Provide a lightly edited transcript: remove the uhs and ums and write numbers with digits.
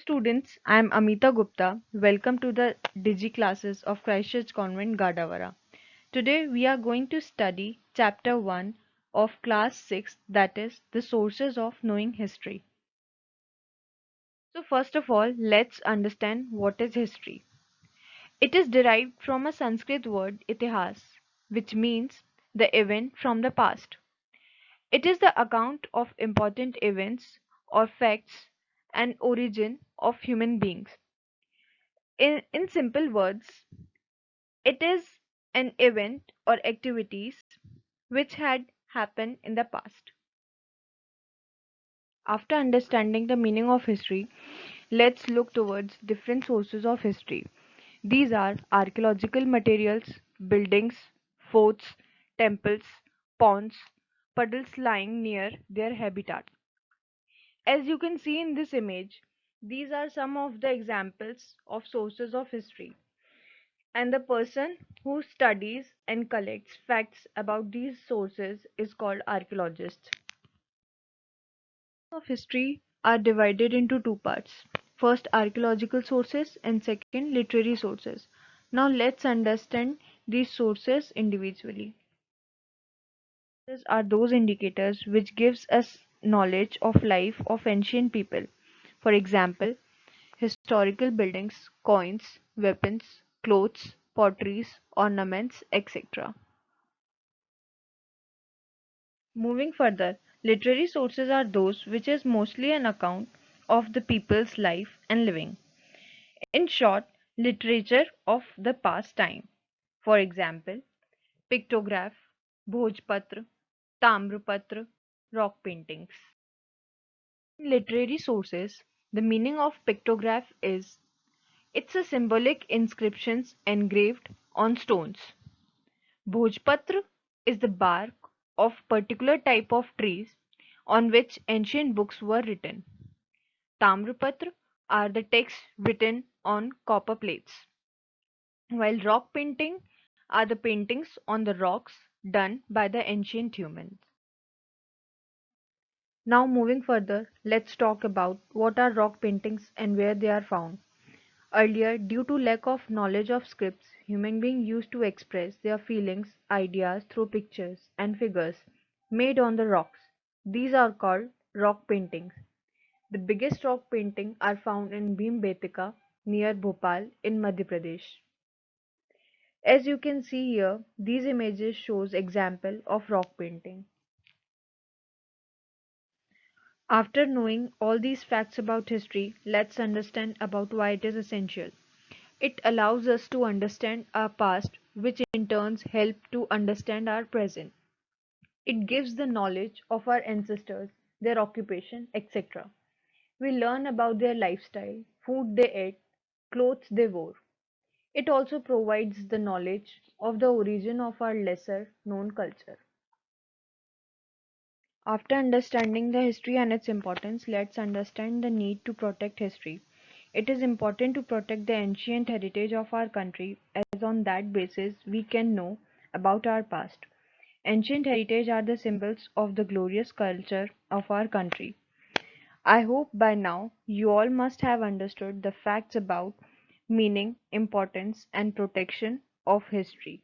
Students, I am Amita Gupta. Welcome to the Digi classes of Christchurch Convent, Gadawara. Today we are going to study chapter 1 of class 6, that is the sources of knowing history. So first of all, let's understand what is history. It is derived from a Sanskrit word itihas, which means the event from the past. It is the account of important events or facts and origin of human beings. In simple words, it is an event or activities which had happened in the past. After understanding the meaning of history, let's look towards different sources of history. These are archaeological materials, buildings, forts, temples, ponds, puddles lying near their habitat. As you can see in this image, these are some of the examples of sources of history. And the person who studies and collects facts about these sources is called archaeologist. Of history are divided into two parts. First, archaeological sources and second, literary sources. Now let's understand these sources individually. These are those indicators which gives us knowledge of life of ancient people. For example, historical buildings, coins, weapons, clothes, potteries, ornaments, etc. Moving further, literary sources are those which is mostly an account of the people's life and living. In short, literature of the past time. For example, pictograph, Bhojpatra, Tamrapatra, rock paintings. In literary sources, the meaning of pictograph is it's a symbolic inscriptions engraved on stones. Bhojpatra is the bark of particular type of trees on which ancient books were written. Tamrapatra are the texts written on copper plates, while rock painting are the paintings on the rocks done by the ancient humans. Now moving further, let's talk about what are rock paintings and where they are found. Earlier, due to lack of knowledge of scripts, human beings used to express their feelings, ideas through pictures and figures made on the rocks. These are called rock paintings. The biggest rock paintings are found in Bhimbetka near Bhopal in Madhya Pradesh. As you can see here, these images shows example of rock painting. After knowing all these facts about history, let's understand about why it is essential. It allows us to understand our past, which in turn help to understand our present. It gives the knowledge of our ancestors, their occupation, etc. We learn about their lifestyle, food they ate, clothes they wore. It also provides the knowledge of the origin of our lesser known culture. After understanding the history and its importance, let's understand the need to protect history. It is important to protect the ancient heritage of our country, as on that basis we can know about our past. Ancient heritage are the symbols of the glorious culture of our country. I hope by now you all must have understood the facts about meaning, importance, and protection of history.